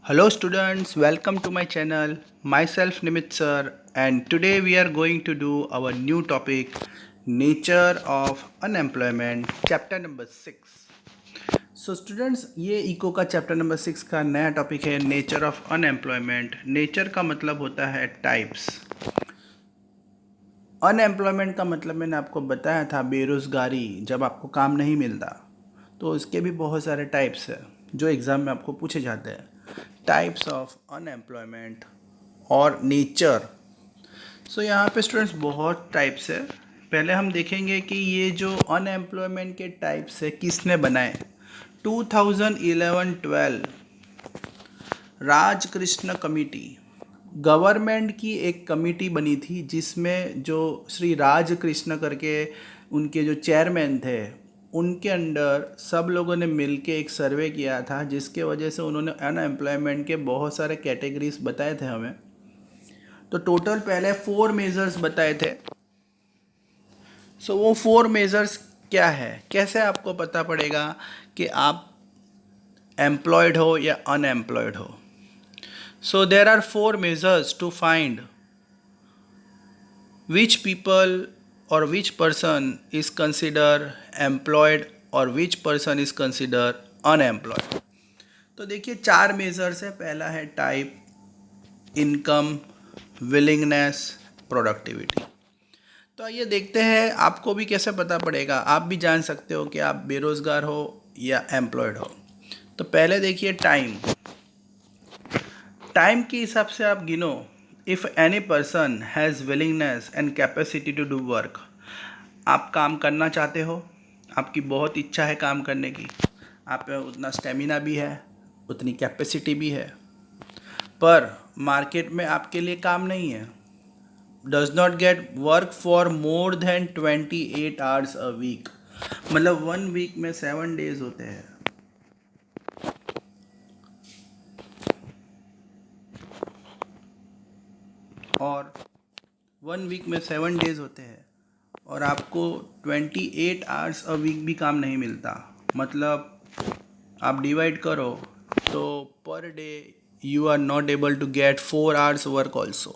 Hello students, welcome to my channel. Myself Nimit sir, and today we are going to do our new topic, nature of unemployment, chapter number 6. So students, ये eco का chapter number 6 का नया topic है nature of unemployment. Nature का मतलब होता है types. Unemployment का मतलब मैंने आपको बताया था बेरोज़गारी, जब आपको काम नहीं मिलता। तो इसके भी बहुत सारे टाइप्स हैं जो एग्ज़ाम में आपको पूछे जाते हैं। टाइप्स ऑफ अनएम्प्लॉयमेंट और नेचर। सो यहाँ पे स्टूडेंट्स बहुत टाइप्स है। पहले हम देखेंगे कि ये जो अनएम्प्लॉयमेंट के टाइप्स है किसने बनाए। 2011-12 राजकृष्ण कमेटी, गवर्नमेंट की एक कमेटी बनी थी जिसमें जो श्री राजकृष्ण करके उनके जो चेयरमैन थे, उनके अंडर सब लोगों ने मिलके एक सर्वे किया था, जिसके वजह से उन्होंने अनएम्प्लॉयमेंट के बहुत सारे कैटेगरीज बताए थे हमें। तो टोटल पहले 4 मेजर्स बताए थे। सो वो 4 मेजर्स क्या है, कैसे आपको पता पड़ेगा कि आप एम्प्लॉयड हो या अनएम्प्लॉयड हो। So there are 4 measures to find which people or which person is considered employed or which person is considered unemployed। तो देखिए 4 मेजर्स है। पहला है टाइप, इनकम, विलिंगनेस, प्रोडक्टिविटी। तो आइए देखते हैं आपको भी कैसे पता पड़ेगा, आप भी जान सकते हो कि आप बेरोज़गार हो या एम्प्लॉयड हो। तो पहले देखिए टाइम। टाइम के हिसाब से आप गिनो, if any person has willingness and capacity to do work. आप काम करना चाहते हो, आपकी बहुत इच्छा है काम करने की, आप में उतना स्टेमिना भी है, उतनी कैपेसिटी भी है, पर मार्केट में आपके लिए काम नहीं है। Does not get work for more than 28 hours a week. मतलब 1 वीक में 7 डेज होते हैं। और 1 वीक में 7 डेज होते हैं और आपको 28 आवर्स अ वीक भी काम नहीं मिलता। मतलब आप डिवाइड करो तो per day you are not able to get 4 hours work also.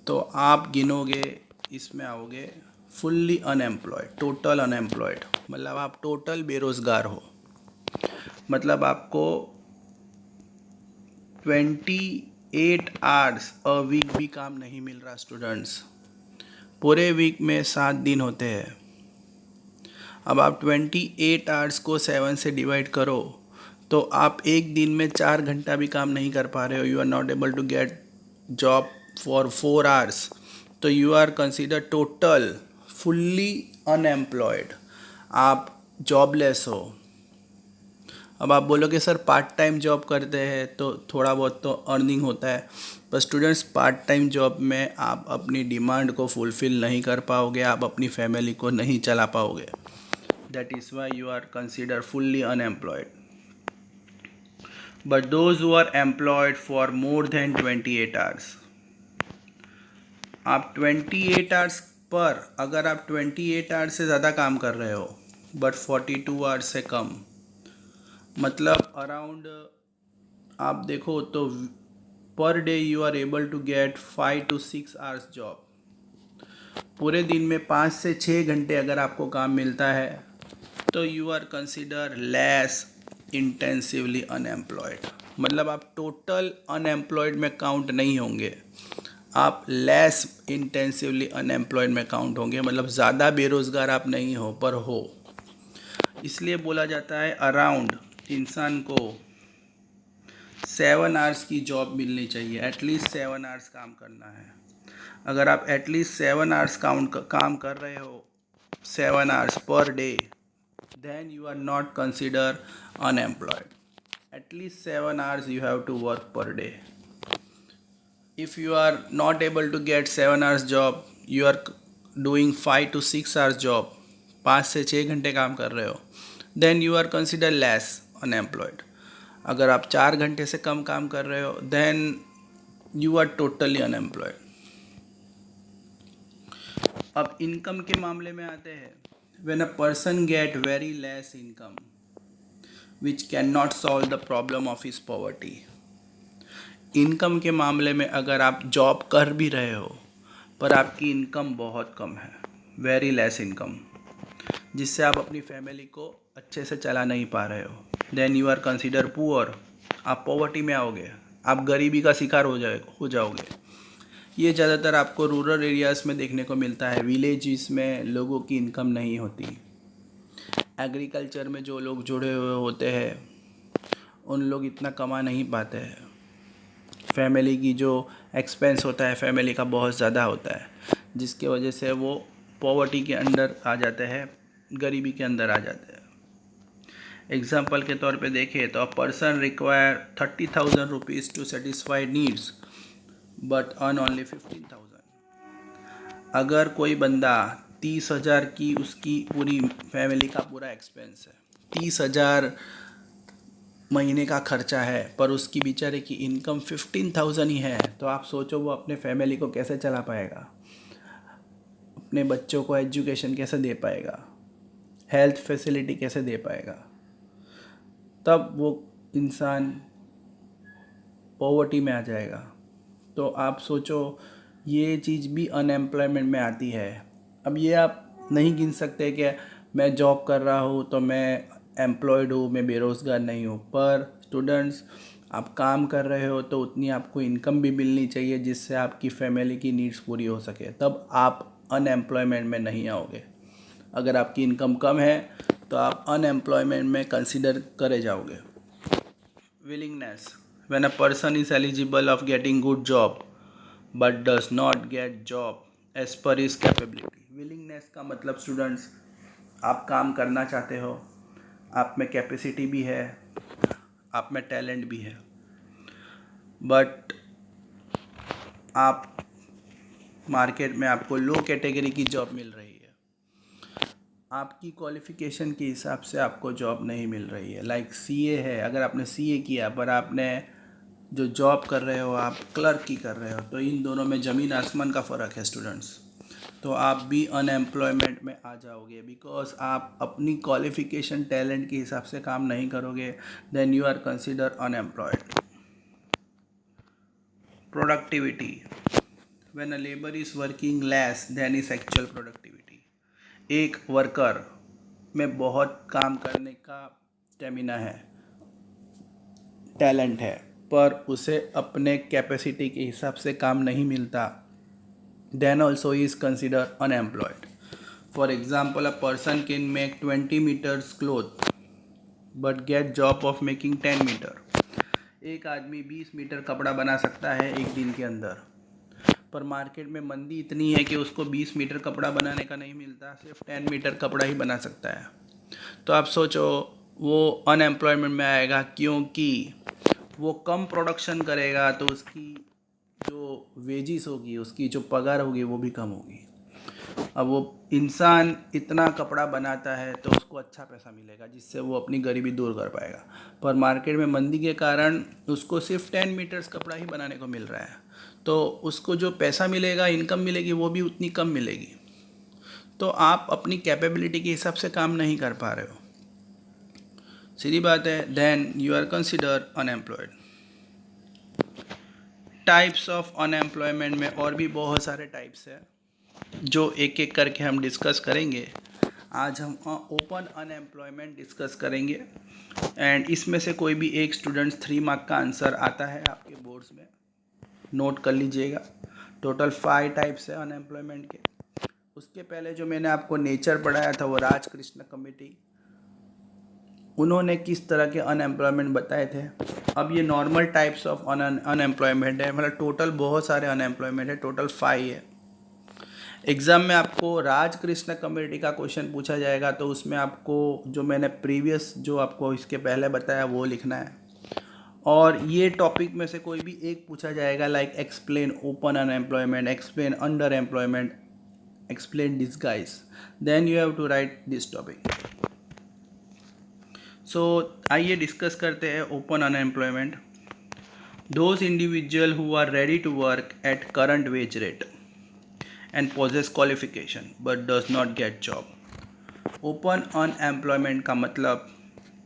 तो आप गिनोगे, इसमें आओगे फुल्ली अनएम्प्लॉयड, टोटल अनएम्प्लॉयड। मतलब आप टोटल बेरोज़गार हो। मतलब आपको 28 आवर्स अ वीक भी काम नहीं मिल रहा स्टूडेंट्स। पूरे वीक में 7 दिन होते हैं। अब आप 28 आवर्स को 7 से डिवाइड करो तो आप एक दिन में 4 घंटा भी काम नहीं कर पा रहे हो। You are not able to get job for 4 hours. तो you are consider total fully unemployed, आप जॉबलेस हो। अब आप बोलोगे सर पार्ट टाइम जॉब करते हैं तो थोड़ा बहुत तो अर्निंग होता है, पर स्टूडेंट्स पार्ट टाइम जॉब में आप अपनी डिमांड को फुलफ़िल नहीं कर पाओगे, आप अपनी फैमिली को नहीं चला पाओगे। That is why you are consider fully unemployed. But those who are employed for more than 28 hours, आप 28 आवर्स पर, अगर आप 28 आवर्स से ज़्यादा काम कर रहे हो बट 42 आवर्स से कम, मतलब अराउंड आप देखो तो per day you are able to get 5 to 6 hours job. पूरे दिन में 5 से 6 घंटे अगर आपको काम मिलता है तो you are consider less intensively unemployed. मतलब आप टोटल अनएम्प्लॉयड में काउंट नहीं होंगे, आप लेस इंटेंसिवली अनएम्प्लॉयड में काउंट होंगे। मतलब ज़्यादा बेरोज़गार आप नहीं हो पर हो। इसलिए बोला जाता है अराउंड इंसान को 7 आवर्स की जॉब मिलनी चाहिए, एटलीस्ट 7 आवर्स काम करना है। अगर आप एटलीस्ट 7 आवर्स काम कर रहे हो, 7 hours per day, then you are not considered unemployed. At least 7 hours you have to work per day. If you are not able to get 7 hours job, you are doing 5 to 6 hours job, 5 से 6 घंटे काम कर रहे हो, then you are considered less unemployed. अगर आप 4 घंटे से कम काम कर रहे हो then you are totally unemployed. अब इनकम के मामले में आते हैं। When a person get very less income, which can not solve the problem of his poverty. Income के मामले में अगर आप जॉब कर भी रहे हो पर आपकी इनकम बहुत कम है, वेरी लेस इनकम, जिससे आप अपनी फैमिली को अच्छे से चला नहीं पा रहे हो, then you are consider poor. आप पॉवर्टी में आओगे, आप गरीबी का शिकार हो जाओगे। ये ज़्यादातर आपको रूरल एरियाज़ में देखने को मिलता है। विलेजेस में लोगों की इनकम नहीं होती। एग्रीकल्चर में जो लोग जुड़े हुए होते हैं उन लोग इतना कमा नहीं पाते हैं। फैमिली की जो एक्सपेंस होता है फैमिली का बहुत ज़्यादा होता है, जिसकी वजह से वो पॉवर्टी के अंदर आ जाते हैं, गरीबी के अंदर आ जाते हैं। एग्जाम्पल के तौर पे देखें तो a person require 30,000 rupees to satisfy needs but earn only 15,000। अगर कोई बंदा 30,000 की उसकी पूरी फैमिली का पूरा एक्सपेंस है, 30,000 महीने का खर्चा है, पर उसकी बेचारे की इनकम 15,000 ही है, तो आप सोचो वो अपने फैमिली को कैसे चला पाएगा, अपने बच्चों को एजुकेशन कैसे दे पाएगा, हेल्थ फैसिलिटी कैसे दे पाएगा। तब वो इंसान पॉवर्टी में आ जाएगा। तो आप सोचो ये चीज़ भी अनएम्प्लॉयमेंट में आती है। अब ये आप नहीं गिन सकते कि मैं जॉब कर रहा हूँ तो मैं एम्प्लॉयड हूँ, मैं बेरोज़गार नहीं हूँ। पर स्टूडेंट्स, आप काम कर रहे हो तो उतनी आपको इनकम भी मिलनी चाहिए जिससे आपकी फैमिली की नीड्स पूरी हो सके, तब आप अनएम्प्लॉयमेंट में नहीं आओगे। अगर आपकी इनकम कम है तो आप अनएम्प्लॉयमेंट में कंसिडर करे जाओगे। Willingness, when a person is eligible of getting good job but does not get job as per his capability। Willingness का मतलब स्टूडेंट्स, आप काम करना चाहते हो, आप में कैपेसिटी भी है, आप में टैलेंट भी है, बट आप मार्केट में आपको लो कैटेगरी की जॉब मिल रही है, आपकी क्वालिफ़िकेशन के हिसाब से आपको जॉब नहीं मिल रही है। लाइक सीए है, अगर आपने सीए किया पर आपने जो जॉब कर रहे हो आप क्लर्क की कर रहे हो, तो इन दोनों में ज़मीन आसमान का फ़र्क है स्टूडेंट्स। तो आप भी अनएम्प्लॉयमेंट में आ जाओगे बिकॉज आप अपनी क्वालिफ़िकेशन टैलेंट के हिसाब से काम नहीं करोगे, then you are consider unemployed. Productivity, when a labour is working less than is actual productivity. एक वर्कर में बहुत काम करने का स्टेमिना है, टैलेंट है, पर उसे अपने कैपेसिटी के हिसाब से काम नहीं मिलता, then also he is considered unemployed। For example, a person can make 20 meters cloth but get job of making 10 meter। एक आदमी 20 मीटर कपड़ा बना सकता है एक दिन के अंदर, पर मार्केट में मंदी इतनी है कि उसको 20 मीटर कपड़ा बनाने का नहीं मिलता, सिर्फ 10 मीटर कपड़ा ही बना सकता है। तो आप सोचो वो अनएम्प्लॉयमेंट में आएगा, क्योंकि वो कम प्रोडक्शन करेगा तो उसकी जो वेजिस होगी, उसकी जो पगार होगी वो भी कम होगी। अब वो इंसान इतना कपड़ा बनाता है तो उसको अच्छा पैसा मिलेगा जिससे वो अपनी गरीबी दूर कर पाएगा, पर मार्केट में मंदी के कारण उसको सिर्फ 10 मीटर्स कपड़ा ही बनाने को मिल रहा है, तो उसको जो पैसा मिलेगा, इनकम मिलेगी, वो भी उतनी कम मिलेगी। तो आप अपनी कैपेबिलिटी के हिसाब से काम नहीं कर पा रहे हो, सीधी बात है, then you are consider unemployed. Types of unemployment में और भी बहुत सारे टाइप्स हैं जो एक एक करके हम डिस्कस करेंगे। आज हम ओपन अनएम्प्लॉयमेंट डिस्कस करेंगे, एंड इसमें से कोई भी एक स्टूडेंट्स 3 मार्क का आंसर आता है आपके बोर्ड्स में, नोट कर लीजिएगा। टोटल 5 टाइप्स है अनएम्प्लॉयमेंट के। उसके पहले जो मैंने आपको नेचर पढ़ाया था वो राजकृष्ण कमेटी, उन्होंने किस तरह के अनएम्प्लॉयमेंट बताए थे। अब ये नॉर्मल टाइप्स ऑफ अनएम्प्लॉयमेंट है, मतलब टोटल बहुत सारे अनएम्प्लॉयमेंट है, टोटल 5 है। एग्ज़ाम में आपको राजकृष्ण कमेटी का क्वेश्चन पूछा जाएगा तो उसमें आपको जो मैंने प्रीवियस जो आपको इसके पहले बताया वो लिखना है, और ये टॉपिक में से कोई भी एक पूछा जाएगा, like explain open unemployment, explain under employment, explain disguise, then you have to write this topic. So आइए डिस्कस करते हैं open unemployment. Those individual who are ready to work at current wage rate and possess qualification but does not get job। Open unemployment का मतलब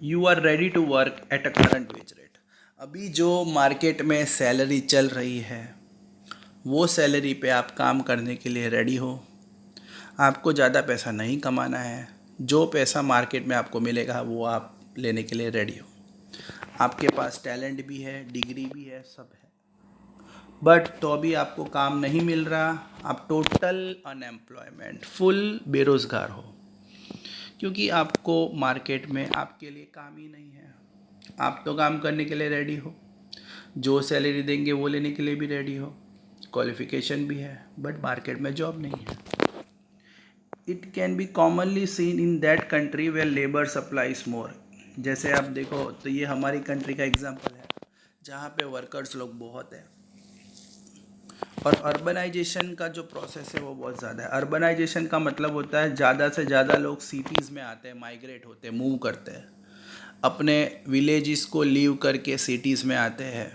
you are ready to work at a current wage rate. अभी जो market में salary चल रही है वो salary पे आप काम करने के लिए रेडी हो। आपको ज़्यादा पैसा नहीं कमाना है, जो पैसा मार्केट में आपको मिलेगा वो आप लेने के लिए रेडी हो। आपके पास टैलेंट भी है, डिग्री भी है, सब है, बट तो अभी आपको काम नहीं मिल रहा, आप टोटल अनएम्प्लॉयमेंट, फुल बेरोज़गार हो, क्योंकि आपको मार्केट में आपके लिए काम ही नहीं है। आप तो काम करने के लिए रेडी हो, जो सैलरी देंगे वो लेने के लिए भी रेडी हो, क्वालिफिकेशन भी है, बट मार्केट में जॉब नहीं है। It can be commonly seen in that country where labour supplies more. जैसे आप देखो तो ये हमारी कंट्री का एग्जांपल है, जहाँ पे वर्कर्स लोग बहुत हैं और अर्बनाइजेशन का जो प्रोसेस है वो बहुत ज़्यादा है। अर्बनाइजेशन का मतलब होता है ज़्यादा से ज़्यादा लोग सिटीज़ में आते हैं, माइग्रेट होते हैं, मूव करते हैं, अपने विलेजेस को लीव करके सिटीज़ में आते हैं।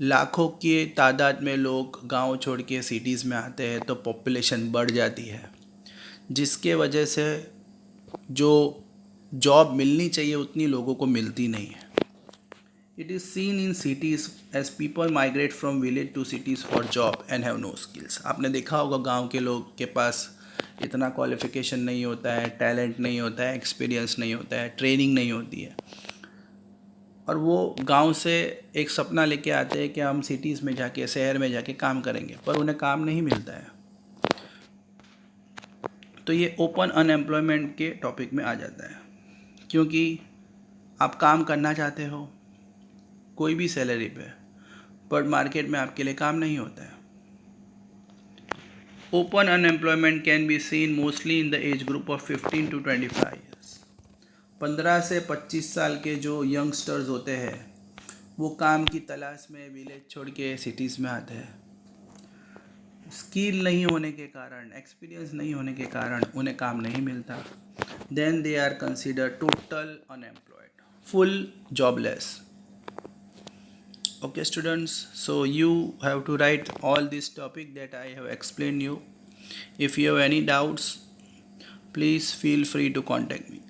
लाखों की तादाद में लोग गांव छोड़ के सिटीज़ में आते हैं तो पॉपुलेशन बढ़ जाती है, जिसके वजह से जो जॉब मिलनी चाहिए उतनी लोगों को मिलती नहीं है। It is seen in cities as people migrate from village to cities for job and have no skills. आपने देखा होगा गांव के लोग के पास इतना क्वालिफिकेशन नहीं होता है, टैलेंट नहीं होता है, एक्सपीरियंस नहीं होता है, ट्रेनिंग नहीं होती है, और वो गांव से एक सपना लेके आते हैं कि हम सिटीज़ में जाके, शहर में जाके काम करेंगे, पर उन्हें काम नहीं मिलता है। तो ये ओपन अनएम्प्लॉयमेंट के टॉपिक में आ जाता है, क्योंकि आप काम करना चाहते हो कोई भी सैलरी पे, पर मार्केट में आपके लिए काम नहीं होता है। Open unemployment can be seen mostly in the age group of 15 to 25 years. 15 से 25 साल के जो यंगस्टर्स होते हैं वो काम की तलाश में विलेज छोड़ के सिटीज़ में आते हैं। स्किल नहीं होने के कारण, एक्सपीरियंस नहीं होने के कारण उन्हें काम नहीं मिलता। Then they are consider total unemployed, full jobless. Okay students, so you have to write all this topic that I have explained you. If you have any doubts, please feel free to contact me.